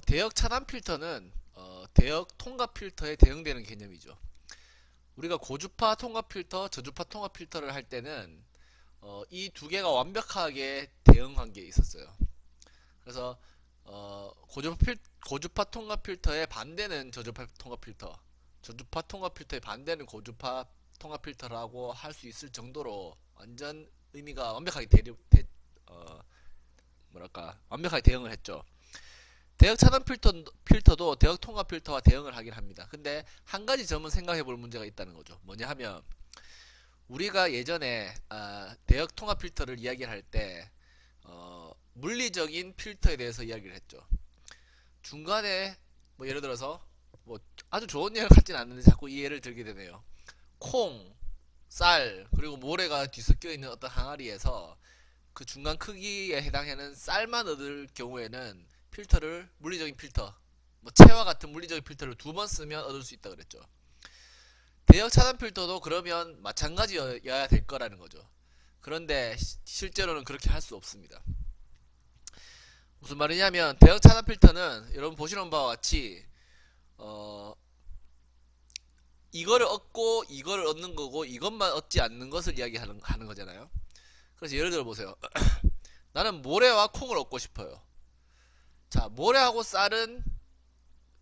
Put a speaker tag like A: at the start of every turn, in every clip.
A: 대역 차단 필터는 대역 통과 필터에 대응되는 개념이죠. 우리가 고주파 통과 필터, 저주파 통과 필터를 할 때는 이 두 개가 완벽하게 대응한 게 있었어요. 그래서 고주파 통과 필터의 반대는 저주파 통과 필터, 저주파 통과 필터의 반대는 고주파 통과 필터라고 할 수 있을 정도로 완전 의미가 완벽하게 어, 완벽하게 대응을 했죠. 대역 차단 필터도 대역 통과 필터와 대응을 하긴 합니다. 근데 한 가지 점은 생각해 볼 문제가 있다는 거죠. 뭐냐 하면 우리가 예전에 대역 통과 필터를 이야기를 할 때 물리적인 필터에 대해서 이야기를 했죠. 중간에 뭐 예를 들어서 뭐 아주 좋은 예를 같지는 않는데 자꾸 이 예를 들게 되네요. 콩, 쌀, 그리고 모래가 뒤섞여 있는 어떤 항아리에서 그 중간 크기에 해당하는 쌀만 얻을 경우에는 필터를 물리적인 필터, 뭐 체와 같은 물리적인 필터를 두 번 쓰면 얻을 수 있다 그랬죠. 대역 차단 필터도 그러면 마찬가지여야 될 거라는 거죠. 그런데 실제로는 그렇게 할 수 없습니다. 무슨 말이냐면 대역 차단 필터는 여러분 보시는 바와 같이 이거를 얻고 이거를 얻는 거고 이것만 얻지 않는 것을 이야기하는 거잖아요. 그래서 예를 들어 보세요. 나는 모래와 콩을 얻고 싶어요. 자, 모래하고 쌀은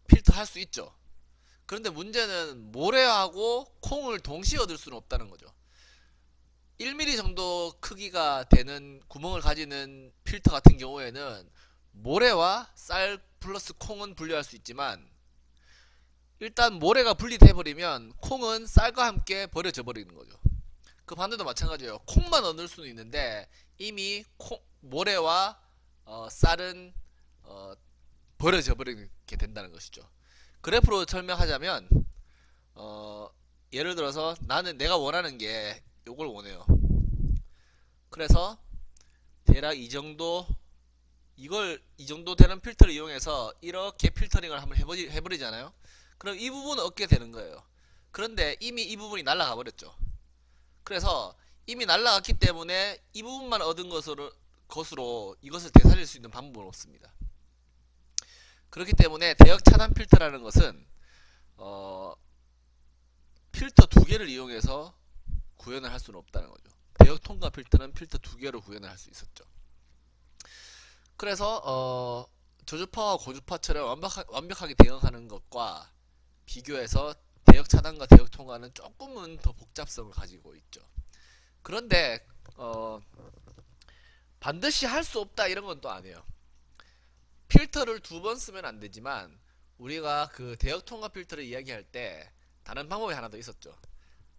A: 필터 할 수 있죠. 그런데 문제는 모래하고 콩을 동시에 얻을 수는 없다는 거죠. 1mm 정도 크기가 되는 구멍을 가지는 필터 같은 경우에는 모래와 쌀 플러스 콩은 분리할 수 있지만 일단 모래가 분리돼 버리면 콩은 쌀과 함께 버려져 버리는 거죠. 그 반대도 마찬가지예요. 콩만 얻을 수는 있는데 이미 모래와 쌀은 어, 버려져 버리게 된다는 것이죠. 그래프로 설명하자면 예를 들어서 나는 내가 원하는 게 요걸 원해요. 그래서 대략 이 정도 되는 필터를 이용해서 이렇게 필터링을 한번 해버리잖아요. 그럼 이 부분을 얻게 되는 거예요. 그런데 이미 이 부분이 날아가 버렸죠. 그래서 이미 날아갔기 때문에 이 부분만 얻은 것으로 이것을 되살릴 수 있는 방법은 없습니다. 그렇기 때문에 대역 차단 필터라는 것은 어, 필터 두 개를 이용해서 구현을 할 수는 없다는 거죠. 대역 통과 필터는 필터 두 개로 구현을 할 수 있었죠. 그래서 저주파와 고주파처럼 완벽하게 대응하는 것과 비교해서 대역 차단과 대역 통과는 조금은 더 복잡성을 가지고 있죠. 그런데 반드시 할 수 없다 이런 건 또 아니에요. 필터를 두 번 쓰면 안 되지만 우리가 그 대역 통과 필터를 이야기할 때 다른 방법이 하나 더 있었죠.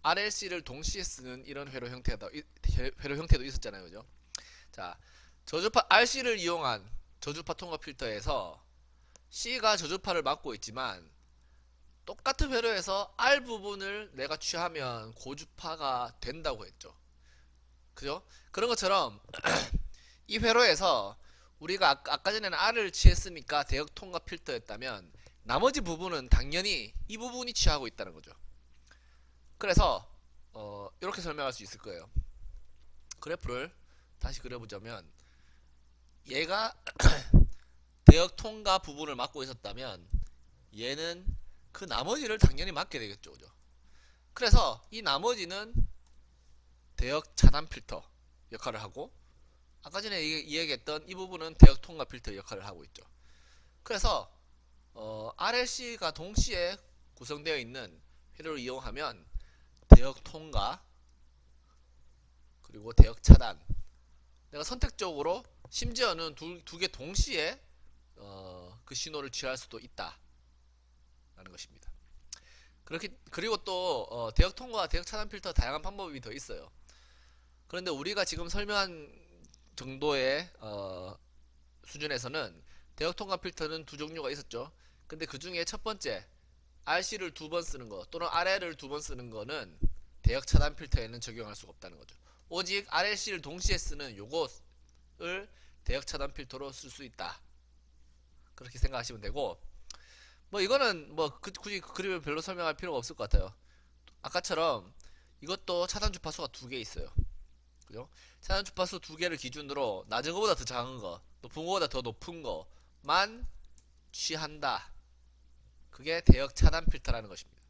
A: RLC를 동시에 쓰는 이런 회로 형태도 있었잖아요, 그죠? 자, 저주파 RC를 이용한 저주파 통과 필터에서 C가 저주파를 막고 있지만 똑같은 회로에서 R 부분을 내가 취하면 고주파가 된다고 했죠. 그죠? 그런 것처럼 이 회로에서 우리가 아까 전에는 R을 취했으니까 대역 통과 필터였다면 나머지 부분은 당연히 이 부분이 취하고 있다는 거죠. 그래서 이렇게 설명할 수 있을 거예요. 그래프를 다시 그려보자면 얘가 대역 통과 부분을 맡고 있었다면 얘는 그 나머지를 당연히 맡게 되겠죠. 그죠? 그래서 이 나머지는 대역 차단 필터 역할을 하고 아까 전에 이야기했던 이 부분은 대역 통과 필터 역할을 하고 있죠. 그래서 RLC가 동시에 구성되어 있는 회로를 이용하면 대역 통과 그리고 대역 차단 내가 선택적으로 심지어는 두 개 동시에 그 신호를 취할 수도 있다 라는 것입니다. 그리고 또 대역 통과 대역 차단 필터 다양한 방법이 더 있어요. 그런데 우리가 지금 설명한 정도의 수준에서는 대역 통과 필터는 두 종류가 있었죠. 근데 그 중에 첫 번째 RC를 두 번 쓰는 거 또는 RL을 두 번 쓰는 거는 대역 차단 필터에는 적용할 수가 없다는 거죠. 오직 RLC를 동시에 쓰는 요것을 대역 차단 필터로 쓸 수 있다. 그렇게 생각하시면 되고 뭐 이거는 뭐 굳이 그림을 별로 설명할 필요가 없을 것 같아요. 아까처럼 이것도 차단 주파수가 두 개 있어요. 그죠? 차단 주파수 두 개를 기준으로 낮은 것보다 더 작은 거, 높은 것보다 더 높은 거만 취한다. 그게 대역 차단 필터라는 것입니다.